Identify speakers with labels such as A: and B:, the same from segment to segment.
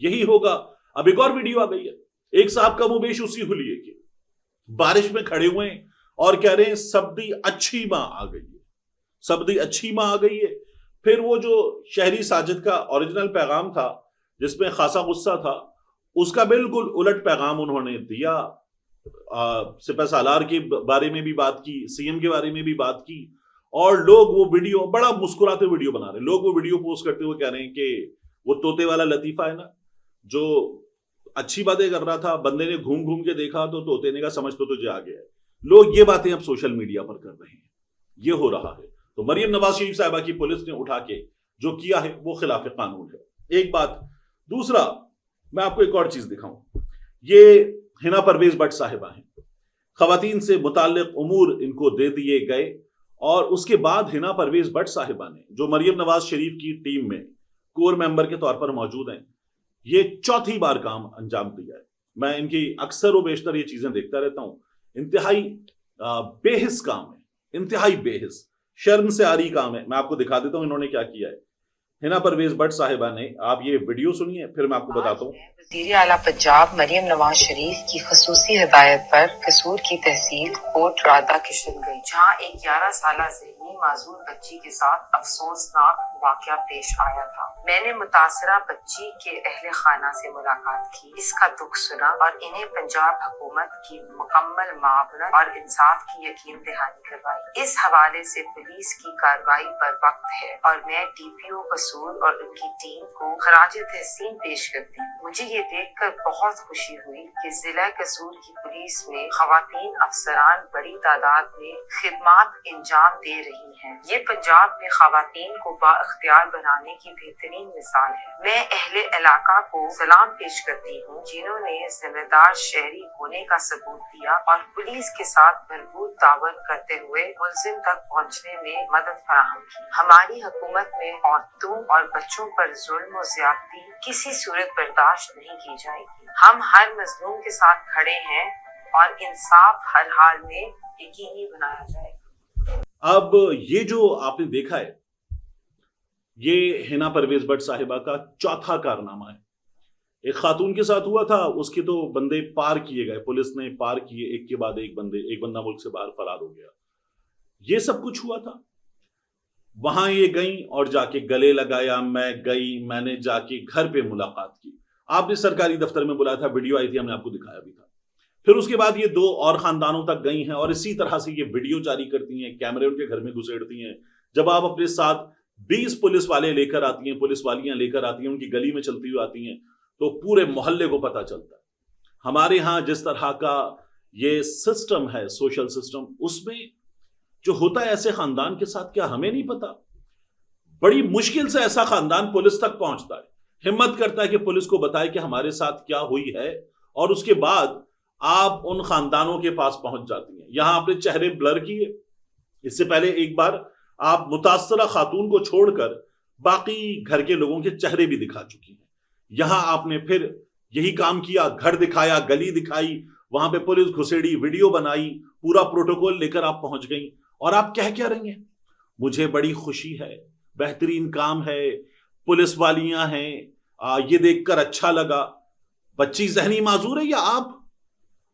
A: یہی ہوگا. اب ایک اور ویڈیو آ گئی ہے, ایک صاحب کا منہ بیش اسی حلیے کے, بارش میں کھڑے ہوئے ہیں اور کہہ رہے ہیں سبدی اچھی ماں آ گئی ہے, سبدی اچھی ماں آ گئی ہے. پھر وہ جو شہری ساجد کا اوریجنل پیغام تھا جس میں خاصا غصہ تھا, اس کا بالکل الٹ پیغام انہوں نے دیا. سپہ سالار کے بارے میں بھی بات کی, سی ایم کے بارے میں بھی بات کی, اور لوگ وہ ویڈیو بڑا مسکراتے ویڈیو بنا رہے ہیں. لوگ وہ ویڈیو پوسٹ کرتے ہوئے کہہ رہے ہیں کہ وہ طوطے والا لطیفہ ہے نا, جو اچھی باتیں کر رہا تھا, بندے نے گھوم گھوم کے دیکھا تو طوطے نے کہا سمجھ تو تجھے آ گیا ہے. لوگ یہ باتیں اب سوشل میڈیا پر کر رہے ہیں, یہ ہو رہا ہے. تو مریم نواز شریف صاحبہ کی پولیس نے اٹھا کے جو کیا ہے وہ خلاف قانون ہے. ایک بات. دوسرا, میں آپ کو ایک اور چیز دکھاؤں. یہ حنا پرویز بٹ صاحبہ ہیں, خواتین سے متعلق امور ان کو دے دیے گئے, اور اس کے بعد حنا پرویز بٹ صاحبہ نے جو مریم نواز شریف کی ٹیم میں کور ممبر کے طور پر موجود ہیں, یہ چوتھی بار کام انجام دیا ہے. میں ان کی اکثر و بیشتر یہ چیزیں دیکھتا رہتا ہوں. انتہائی بے حس کام ہے, انتہائی بے حس, شرم سے آری کام ہے. میں آپ کو دکھا دیتا ہوں انہوں نے کیا کیا ہے. حنا پرویز بٹ صاحبہ نے, آپ یہ ویڈیو سنیے پھر میں آپ کو بتاتا ہوں.
B: وزیر اعلیٰ پنجاب مریم نواز شریف کی خصوصی ہدایت پر قصور کی تحصیل کوٹ رادھا کشن گئی, جہاں ایک 11 سالہ ذہنی معذور بچی کے ساتھ افسوسناک واقعہ پیش آیا تھا. میں نے متاثرہ بچی کے اہل خانہ سے ملاقات کی, اس کا دکھ سنا اور انہیں پنجاب حکومت کی مکمل معاونت اور انصاف کی یقین دہانی کروائی. اس حوالے سے پولیس کی کارروائی پر وقت ہے اور میں ڈی پی او قصور اور ان کی ٹیم کو خراج تحسین پیش کرتی ہوں. مجھے یہ دیکھ کر بہت خوشی ہوئی کہ ضلع قصور کی پولیس میں خواتین افسران بڑی تعداد میں خدمات انجام دے رہی ہیں. یہ پنجاب میں خواتین کو با اختیار بنانے کی بہترین مثال ہے. میں اہل علاقہ کو سلام پیش کرتی ہوں جنہوں نے ذمہ دار شہری ہونے کا ثبوت دیا اور پولیس کے ساتھ بھرپور تعاون کرتے ہوئے ملزم تک پہنچنے میں مدد فراہم کی. ہماری حکومت میں عورتوں اور بچوں پر ظلم و زیادتی کسی صورت برداشت نہیں کی جائے گی. ہم ہر مظلوم کے ساتھ کھڑے ہیں اور انصاف ہر حال میں یقینی بنایا جائے گا.
A: اب یہ جو آپ نے دیکھا ہے, یہ حنا پرویز بٹ صاحبہ کا چوتھا کارنامہ ہے. ایک خاتون کے ساتھ ہوا تھا, اس کے تو بندے پار کیے گئے, پولیس نے پار کیے ایک کے بعد ایک بندہ ملک سے باہر فرار ہو گیا. یہ سب کچھ ہوا تھا. وہاں یہ گئیں اور جا کے گلے لگایا, میں گئی, میں نے جا کے گھر پہ ملاقات کی. آپ نے سرکاری دفتر میں بلایا تھا, ویڈیو آئی تھی, ہم نے آپ کو دکھایا بھی تھا. پھر اس کے بعد یہ 2 اور خاندانوں تک گئی ہیں اور اسی طرح سے یہ ویڈیو جاری کرتی ہیں, کیمرے ان کے گھر میں گھسیڑتی ہیں. جب آپ اپنے ساتھ 20 پولیس والے لے کر آتی ہیں, پولیس والیاں لے کر آتی ہیں, ان کی گلی میں چلتی ہوئی آتی ہیں, تو پورے محلے کو پتہ چلتا ہے. ہمارے ہاں جس طرح کا یہ سسٹم ہے, سوشل سسٹم, اس میں جو ہوتا ہے ایسے خاندان کے ساتھ, کیا ہمیں نہیں پتا؟ بڑی مشکل سے ایسا خاندان پولیس تک پہنچتا ہے, ہمت کرتا ہے کہ پولیس کو بتائے کہ ہمارے ساتھ کیا ہوئی ہے, اور اس کے بعد آپ ان خاندانوں کے پاس پہنچ جاتی ہیں. یہاں آپ نے چہرے بلر کیے, اس سے پہلے ایک بار آپ متاثرہ خاتون کو چھوڑ کر باقی گھر کے لوگوں کے چہرے بھی دکھا چکی ہیں. یہاں آپ نے پھر یہی کام کیا, گھر دکھایا, گلی دکھائی, وہاں پہ پولیس گھسیڑی, ویڈیو بنائی, پورا پروٹوکول لے کر آپ پہنچ گئیں. اور آپ کہہ کیا رہی ہیں؟ مجھے بڑی خوشی ہے, بہترین کام ہے, پولیس والیاں ہیں, یہ دیکھ کر اچھا لگا. بچی ذہنی معذور ہے یا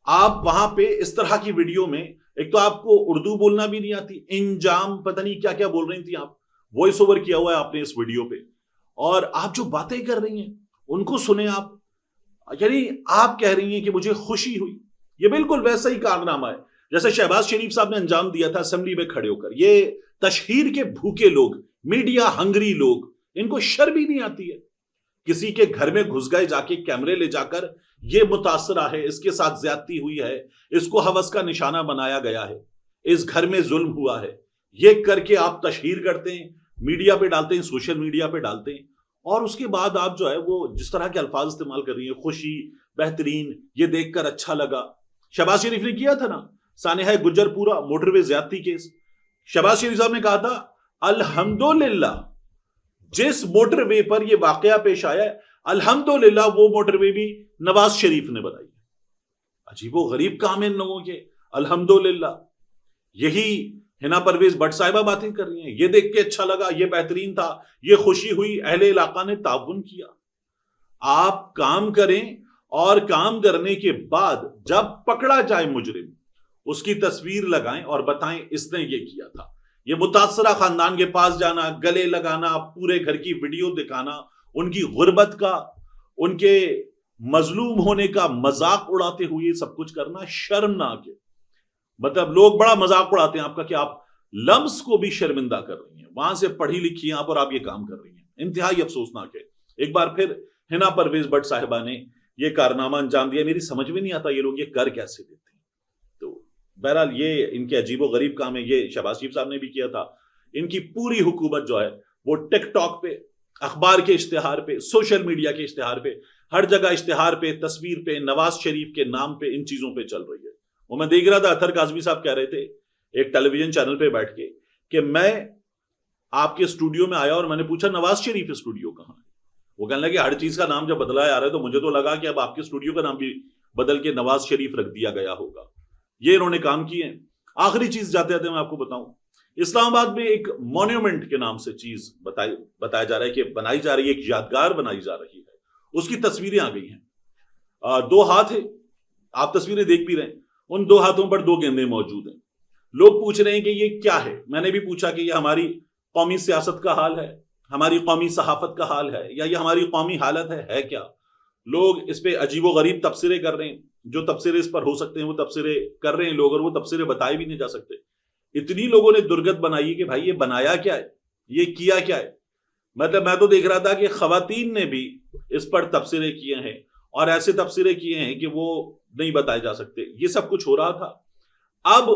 A: آپ وہاں پہ اس طرح کی ویڈیو میں, ایک تو آپ کو اردو بولنا بھی نہیں آتی, انجام پتہ نہیں کیا کیا بول رہی تھی آپ, وائس اوور کیا ہوا ہے آپ نے اس ویڈیو پہ, اور آپ جو باتیں کر رہی ہیں ان کو سنیں آپ. یعنی آپ کہہ رہی ہیں کہ مجھے خوشی ہوئی. یہ بالکل ویسا ہی کارنامہ ہے جیسے شہباز شریف صاحب نے انجام دیا تھا اسمبلی میں کھڑے ہو کر. یہ تشہیر کے بھوکے لوگ, میڈیا ہنگری لوگ, ان کو شرم ہی نہیں آتی ہے. کسی کے گھر میں گھس گئے جا کے کیمرے لے جا کر, یہ متاثرہ ہے, اس کے ساتھ زیادتی ہوئی ہے, اس کو ہوس کا نشانہ بنایا گیا ہے, اس گھر میں ظلم ہوا ہے, یہ کر کے آپ تشہیر کرتے ہیں, میڈیا پہ ڈالتے ہیں, سوشل میڈیا پہ ڈالتے ہیں, اور اس کے بعد آپ جو ہے وہ جس طرح کے الفاظ استعمال کر رہی ہیں, خوشی, بہترین, یہ دیکھ کر اچھا لگا. شہباز شریف نے کیا تھا نا سانحہ گجر پورا موٹر وے زیادتی کیس, شہباز شریف صاحب نے کہا تھا الحمدللہ جس موٹر وے پر یہ واقعہ پیش آیا ہے, الحمدللہ وہ موٹر وے بھی نواز شریف نے بنائی. عجیب و غریب کام ہے ان لوگوں کے, الحمدللہ. یہی حنا پرویز بٹ صاحبہ باتیں کر رہی ہیں, یہ دیکھ کے اچھا لگا, یہ بہترین تھا, یہ خوشی ہوئی, اہل علاقہ نے تعاون کیا. آپ کام کریں اور کام کرنے کے بعد جب پکڑا جائے مجرم اس کی تصویر لگائیں اور بتائیں اس نے یہ کیا تھا. یہ متاثرہ خاندان کے پاس جانا, گلے لگانا, پورے گھر کی ویڈیو دکھانا, ان کی غربت کا, ان کے مظلوم ہونے کا مذاق اڑاتے ہوئے سب کچھ کرنا شرمناک ہے. مطلب لوگ بڑا مذاق اڑاتے ہیں آپ کا کہ آپ لمس کو بھی شرمندہ کر رہی ہیں, وہاں سے پڑھی لکھی ہیں آپ اور آپ یہ کام کر رہی ہیں. انتہائی افسوسناک ہے. ایک بار پھر حنا پرویز بٹ صاحبہ نے یہ کارنامہ انجام دیا. میری سمجھ میں نہیں آتا یہ لوگ یہ کر کیسے دیتے ہیں. تو بہرحال یہ ان کے عجیب و غریب کام ہے. یہ شہباز شریف صاحب نے بھی کیا تھا. ان کی پوری حکومت جو ہے وہ ٹک ٹاک پہ, اخبار کے اشتہار پہ, سوشل میڈیا کے اشتہار پہ, ہر جگہ اشتہار پہ, تصویر پہ, نواز شریف کے نام پہ, ان چیزوں پہ چل رہی ہے. وہ میں دیکھ رہا تھا اطہر کاظمی صاحب کہہ رہے تھے ایک ٹیلی ویژن چینل پہ بیٹھ کے کہ میں آپ کے اسٹوڈیو میں آیا اور میں نے پوچھا نواز شریف اسٹوڈیو کہاں ہے. وہ کہنے لگے ہر چیز کا نام جب بدلا جا رہا ہے تو مجھے تو لگا کہ اب آپ کے اسٹوڈیو کا نام بھی بدل کے نواز شریف رکھ دیا گیا ہوگا. یہ انہوں نے کام کیے ہیں. آخری چیز جاتے جاتے میں آپ کو بتاؤں, اسلام آباد میں ایک مونیومنٹ کے نام سے چیز بتایا جا رہا ہے کہ بنائی جا رہی ہے, ایک یادگار بنائی جا رہی ہے. اس کی تصویریں آ گئی ہیں. 2 ہاتھ ہیں, آپ تصویریں دیکھ بھی رہے ہیں. ان 2 ہاتھوں پر 2 گیندیں موجود ہیں. لوگ پوچھ رہے ہیں کہ یہ کیا ہے. میں نے بھی پوچھا کہ یہ ہماری قومی سیاست کا حال ہے, ہماری قومی صحافت کا حال ہے, یا یہ ہماری قومی حالت ہے کیا. لوگ اس پہ عجیب و غریب تبصرے کر رہے ہیں. جو تبصرے اس پر ہو سکتے ہیں وہ تبصرے کر رہے ہیں لوگ, اور وہ تبصرے بتائے بھی نہیں جا سکتے. اتنی لوگوں نے درگت بنائی کہ بھائی یہ بنایا کیا ہے, یہ کیا کیا ہے. مطلب میں تو دیکھ رہا تھا کہ خواتین نے بھی اس پر تبصرے کیے ہیں, اور ایسے تبصرے کیے ہیں کہ وہ نہیں بتائے جا سکتے. یہ سب کچھ ہو رہا تھا. اب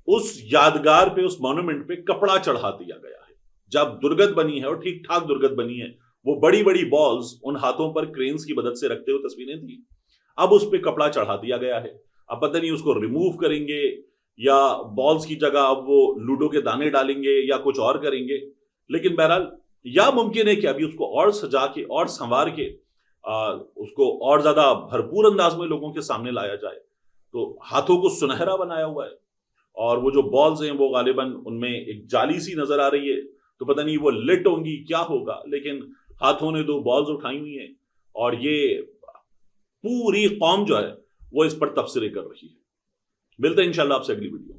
A: اس یادگار پہ, اس مونومنٹ پہ کپڑا چڑھا دیا گیا ہے. جب درگت بنی ہے, اور ٹھیک ٹھاک درگت بنی ہے, وہ بڑی بڑی بالز ان ہاتھوں پر کرینز کی مدد سے رکھتے ہوئے تصویریں تھیں. اب اس پہ کپڑا چڑھا دیا گیا ہے. اب پتہ نہیں اس کو ریموو کریں گے یا بالز کی جگہ اب وہ لوڈو کے دانے ڈالیں گے یا کچھ اور کریں گے. لیکن بہرحال یا ممکن ہے کہ ابھی اس کو اور سجا کے اور سنوار کے اس کو اور زیادہ بھرپور انداز میں لوگوں کے سامنے لایا جائے. تو ہاتھوں کو سنہرا بنایا ہوا ہے, اور وہ جو بالز ہیں وہ غالباً ان میں ایک جالی سی نظر آ رہی ہے. تو پتہ نہیں وہ لٹ ہوں گی کیا ہوگا, لیکن ہاتھوں نے 2 بالز اٹھائی ہوئی ہیں, اور یہ پوری قوم جو ہے وہ اس پر تبصرے کر رہی ہے. ملتے ہیں انشاءاللہ آپ سے اگلی ویڈیو.